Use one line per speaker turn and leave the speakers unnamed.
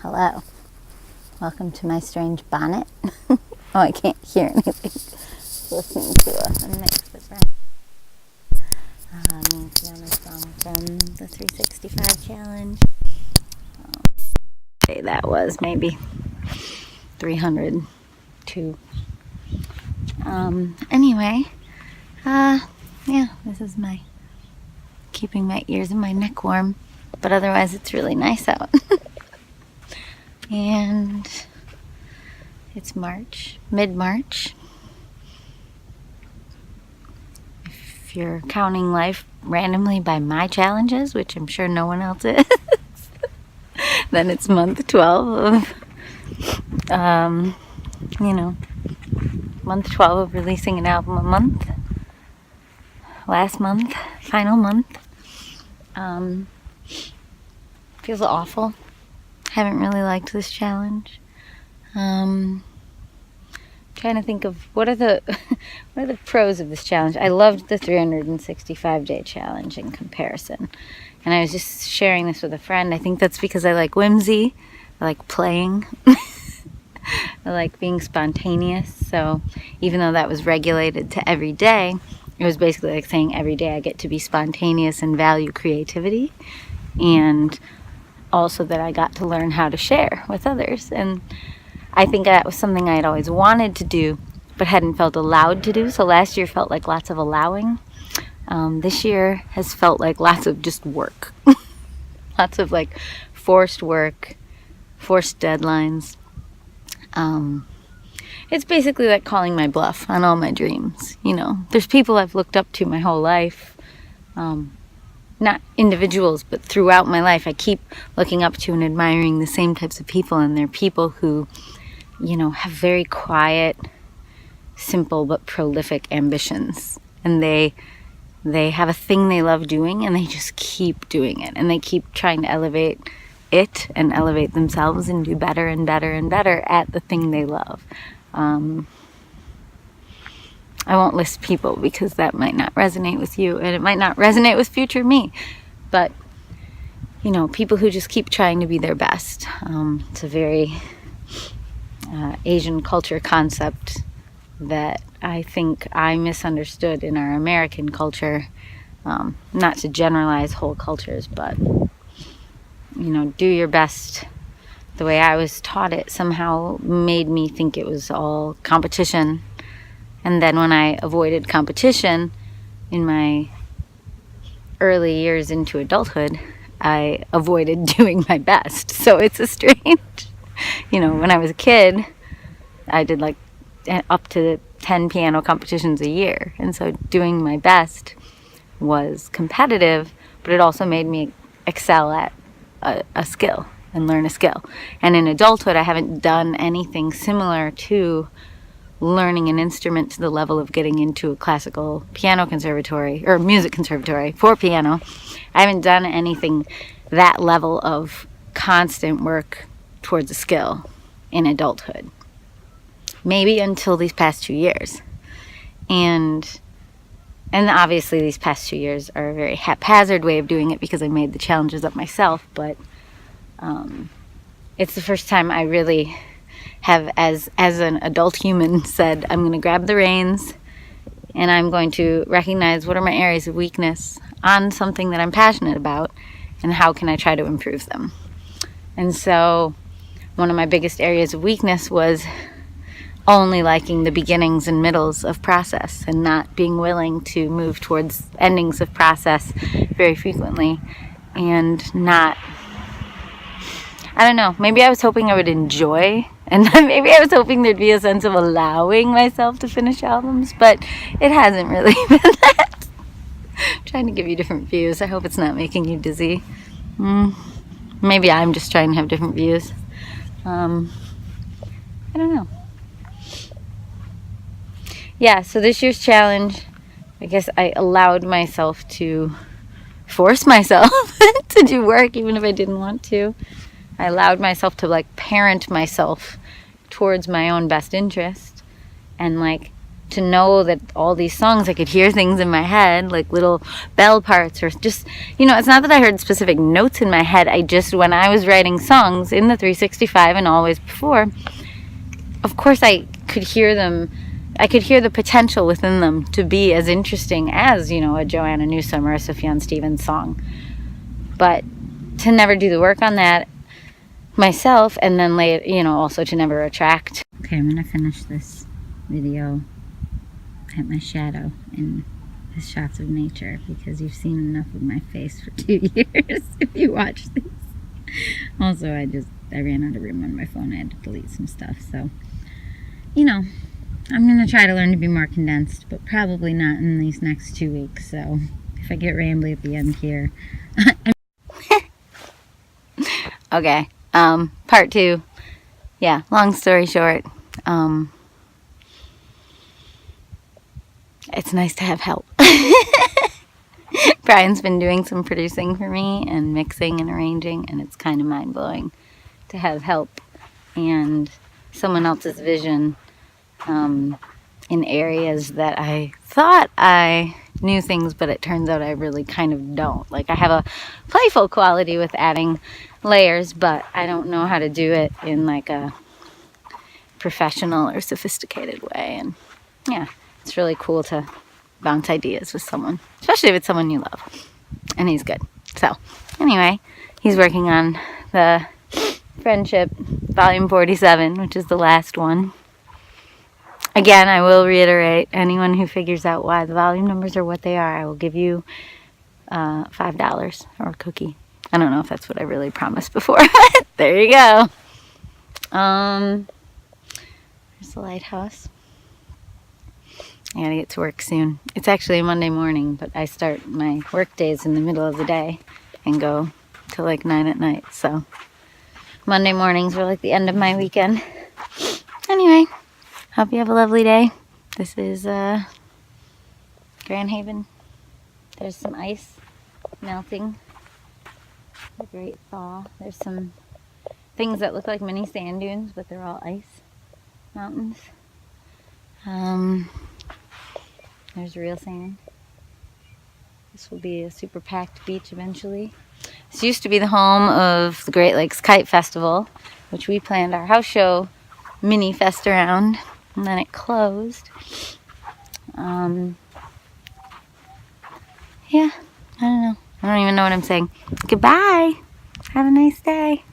Hello. Welcome to my strange bonnet. Oh, I can't hear anything. Listening to a mix that's right. Piano song from the 365 challenge. Okay, that was maybe 302. Anyway, yeah, this is my keeping my ears and my neck warm, but otherwise it's really nice out. And it's March, mid-March. If you're counting life randomly by my challenges, which I'm sure no one else is, then it's month 12 of, month 12 of releasing an album a month. Last month, final month. Feels awful. Haven't really liked this challenge. Trying to think of what are the pros of this challenge. I loved the 365-day challenge in comparison. And I was just sharing this with a friend. I think that's because I like whimsy. I like playing. I like being spontaneous. So even though that was regulated to every day, it was basically like saying every day I get to be spontaneous and value creativity. And also that I got to learn how to share with others. And I think that was something I had always wanted to do, but hadn't felt allowed to do. So last year felt like lots of allowing. This year has felt like lots of just work. Lots of like forced work, forced deadlines. It's basically like calling my bluff on all my dreams. There's people I've looked up to my whole life. Not individuals, but throughout my life, I keep looking up to and admiring the same types of people. And they're people who, have very quiet, simple, but prolific ambitions. And they have a thing they love doing, and they just keep doing it. And they keep trying to elevate it and elevate themselves and do better and better and better at the thing they love. I won't list people because that might not resonate with you, and it might not resonate with future me. But, people who just keep trying to be their best. It's a very Asian culture concept that I think I misunderstood in our American culture. Not to generalize whole cultures, but, do your best. The way I was taught it somehow made me think it was all competition. And then when I avoided competition in my early years into adulthood, I avoided doing my best. So it's a strange, when I was a kid, I did like up to 10 piano competitions a year. And so doing my best was competitive, but it also made me excel at a skill and learn a skill. And in adulthood, I haven't done anything similar to learning an instrument to the level of getting into a classical piano conservatory or music conservatory for piano. I haven't done anything that level of constant work towards a skill in adulthood. Maybe until these past 2 years. And obviously these past 2 years are a very haphazard way of doing it because I made the challenges up myself, but it's the first time I really have, as an adult human, said, I'm going to grab the reins and I'm going to recognize what are my areas of weakness on something that I'm passionate about and how can I try to improve them. And so one of my biggest areas of weakness was only liking the beginnings and middles of process and not being willing to move towards endings of process very frequently, and not, I don't know, maybe I was hoping I would enjoy, and maybe I was hoping there'd be a sense of allowing myself to finish albums, but it hasn't really been that. trying to give you different views. I hope it's not making you dizzy. Maybe I'm just trying to have different views. I don't know. Yeah, so this year's challenge, I guess I allowed myself to force myself to do work even if I didn't want to. I allowed myself to like parent myself towards my own best interest, and like to know that all these songs, I could hear things in my head, like little bell parts, or just, you know, it's not that I heard specific notes in my head. I just, when I was writing songs in the 365 and always before, of course I could hear them. I could hear the potential within them to be as interesting as, you know, a Joanna Newsom or a Sufjan Stevens song. But to never do the work on that myself, and then later, you know, also to never attract. Okay, I'm gonna finish this video at my shadow in the shots of nature, because you've seen enough of my face for 2 years if you watch this. Also, I ran out of room on my phone. I had to delete some stuff, so, you know, I'm gonna try to learn to be more condensed, but probably not in these next 2 weeks. So if I get rambly at the end here. Okay, part 2. Yeah, long story short, it's nice to have help. Brian's been doing some producing for me and mixing and arranging, and it's kind of mind-blowing to have help and someone else's vision in areas that I thought I knew things, but it turns out I really kind of don't. Like, I have a playful quality with adding layers, but I don't know how to do it in like a professional or sophisticated way. And yeah, it's really cool to bounce ideas with someone, especially if it's someone you love, and he's good. So anyway, he's working on the Friendship Volume 47, which is the last one. Again, I will reiterate, anyone who figures out why the volume numbers are what they are, I will give you $5 or a cookie. I don't know if that's what I really promised before. There you go. There's the lighthouse. I gotta get to work soon. It's actually a Monday morning, but I start my work days in the middle of the day and go till like 9 at night. So Monday mornings are like the end of my weekend. Anyway, hope you have a lovely day. This is Grand Haven. There's some ice melting. A great thaw. There's some things that look like mini sand dunes, but they're all ice mountains. There's real sand. This will be a super packed beach eventually. This used to be the home of the Great Lakes Kite Festival, which we planned our house show mini fest around, and then it closed. Yeah, I don't know. I don't even know what I'm saying. Goodbye. Have a nice day.